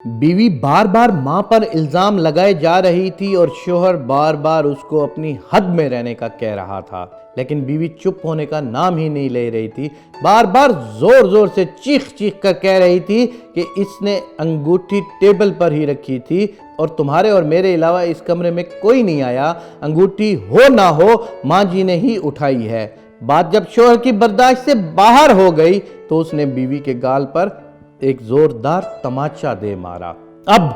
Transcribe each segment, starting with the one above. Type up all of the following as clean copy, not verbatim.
बीवी बार बार मां पर इल्जाम लगाए जा रही थी और शोहर बार बार उसको अपनी हद में रहने का कह रहा था, लेकिन बीवी चुप होने का नाम ही नहीं ले रही थी। बार बार जोर जोर से चीख चीख कर कह रही थी कि इसने अंगूठी टेबल पर ही रखी थी और तुम्हारे और मेरे अलावा इस कमरे में कोई नहीं आया। अंगूठी हो ना हो मां जी ने ही उठाई है। बात जब शोहर की बर्दाश्त से बाहर हो गई तो उसने बीवी के गाल पर एक जोरदार तमाचा दे मारा। अब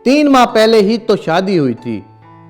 3 माह पहले ही तो शादी हुई थी।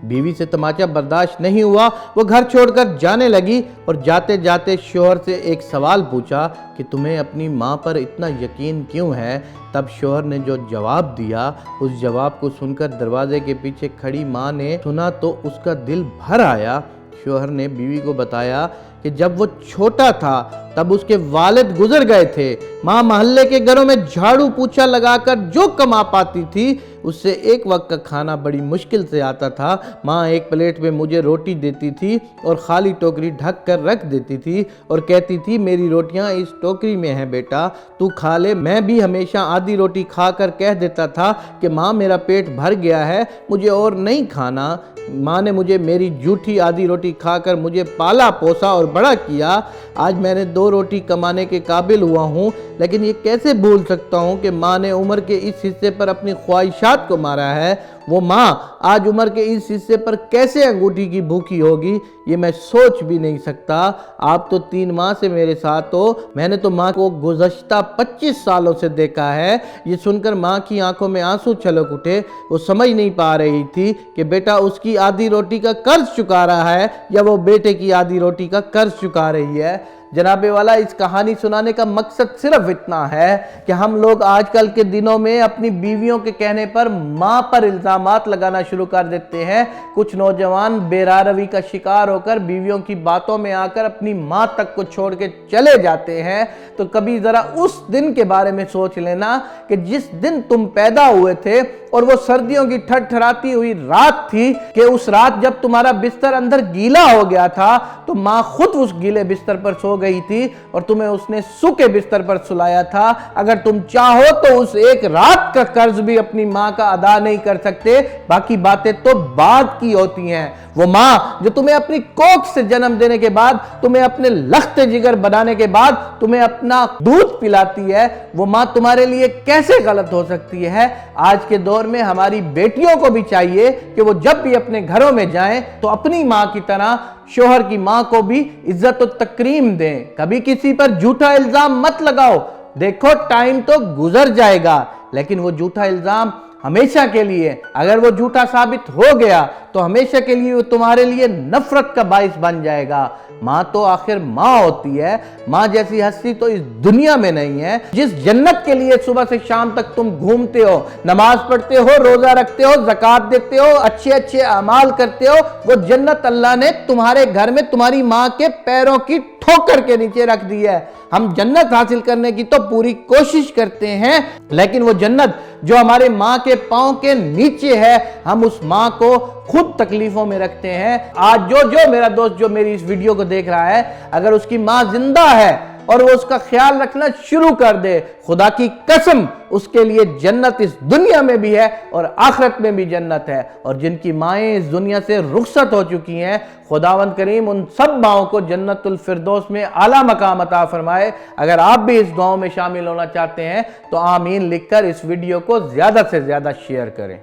बीवी से तमाचा बर्दाश्त नहीं हुआ, वो घर छोड़कर जाने लगी और जाते जाते शोहर से एक सवाल पूछा कि तुम्हें अपनी माँ पर इतना यकीन क्यों है। तब शोहर ने जो जवाब दिया, उस जवाब को सुनकर दरवाजे के पीछे खड़ी माँ ने सुना तो उसका दिल भर आया। शोहर ने बीवी को बताया कि जब वो छोटा था तब उसके वालिद गुजर गए थे। माँ मोहल्ले के घरों में झाड़ू पोछा लगाकर जो कमा पाती थी उससे एक वक्त का खाना बड़ी मुश्किल से आता था। माँ एक प्लेट में मुझे रोटी देती थी और खाली टोकरी ढक कर रख देती थी और कहती थी मेरी रोटियां इस टोकरी में हैं बेटा, तू खा ले। मैं भी हमेशा आधी रोटी खाकर कह देता था कि माँ मेरा पेट भर गया है, मुझे और नहीं खाना। माँ ने मुझे मेरी झूठी आधी रोटी खाकर मुझे पाला पोसा और बड़ा किया। आज मैंने 2 रोटी कमाने के काबिल हुआ हूँ, लेकिन ये कैसे भूल सकता हूँ कि माँ ने उम्र के इस हिस्से पर अपनी ख्वाहिशात को मारा है। वो माँ आज उम्र के इस हिस्से पर कैसे अंगूठी की भूखी होगी, ये मैं सोच भी नहीं सकता। आप तो 3 माह से मेरे साथ हो, मैंने तो माँ को गुज़श्ता 25 सालों से देखा है। ये सुनकर माँ की आंखों में आंसू छलक उठे। वो समझ नहीं पा रही थी कि बेटा उसकी आधी रोटी का कर्ज चुका रहा है या वो बेटे की आधी रोटी का कर्ज चुका रही है। जनाबे वाला, इस कहानी सुनाने का मकसद सिर्फ इतना है कि हम लोग आजकल के दिनों में अपनी बीवियों के कहने पर माँ पर इल्जामात लगाना शुरू कर देते हैं। कुछ नौजवान बेरारवी का शिकार होकर बीवियों की बातों में आकर अपनी माँ तक को छोड़ के चले जाते हैं। तो कभी जरा उस दिन के बारे में सोच लेना कि जिस दिन तुम पैदा हुए थे और वो सर्दियों की ठठराती हुई रात थी कि उस रात जब तुम्हारा बिस्तर अंदर गीला हो गया था तो माँ खुद उस गीले बिस्तर पर सो गई थी और तुम्हें उसने सूखे बिस्तर पर सुलाया था। अगर तुम चाहो तो उस एक रात का कर्ज भी अपनी माँ का अदा नहीं कर सकते, बाकी बातें तो बाद की होती हैं। वो माँ जो तुम्हें अपनी कोख से जन्म देने के बाद, तुम्हें अपने लख्ते जिगर बनाने के बाद तुम्हें अपना दूध पिलाती है, वो माँ तुम्हारे लिए कैसे गलत हो सकती है। आज के दौर में हमारी बेटियों को भी चाहिए कि वो जब भी अपने घरों में जाएं तो अपनी माँ की तरह शोहर की माँ को भी इज्जत और तकरीम दें। कभी किसी पर झूठा इल्जाम मत लगाओ। देखो टाइम तो गुजर जाएगा, लेकिन वो झूठा इल्जाम हमेशा के लिए, अगर वो झूठा साबित हो गया तो हमेशा के लिए वो तुम्हारे लिए नफरत का बाइस बन जाएगा। माँ तो आखिर माँ होती है। माँ जैसी हस्ती तो इस दुनिया में नहीं है। जिस जन्नत के लिए सुबह से शाम तक तुम घूमते हो, नमाज पढ़ते हो, रोजा रखते हो, ज़कात देते हो, अच्छे अच्छे अमाल करते हो, वो जन्नत अल्लाह ने तुम्हारे घर में तुम्हारी माँ के पैरों की ठोकर के नीचे रख दी है। हम जन्नत हासिल करने की तो पूरी कोशिश करते हैं, लेकिन वो जन्नत जो हमारे माँ के पांव के नीचे है, हम उस माँ को खुद तकलीफों में रखते हैं। आज जो मेरा दोस्त जो मेरी इस वीडियो को देख रहा है, अगर उसकी माँ जिंदा है और वो उसका ख्याल रखना शुरू कर दे, खुदा की कसम उसके लिए जन्नत इस दुनिया में भी है और आखिरत में भी जन्नत है। और जिनकी माएँ इस दुनिया से रुखसत हो चुकी हैं, खुदावंद करीम उन सब माओं को जन्नतुल फिरदौस में आला मकाम अता फरमाए। अगर आप भी इस दुआओं में शामिल होना चाहते हैं तो आमीन लिखकर इस वीडियो को ज्यादा से ज्यादा शेयर करें।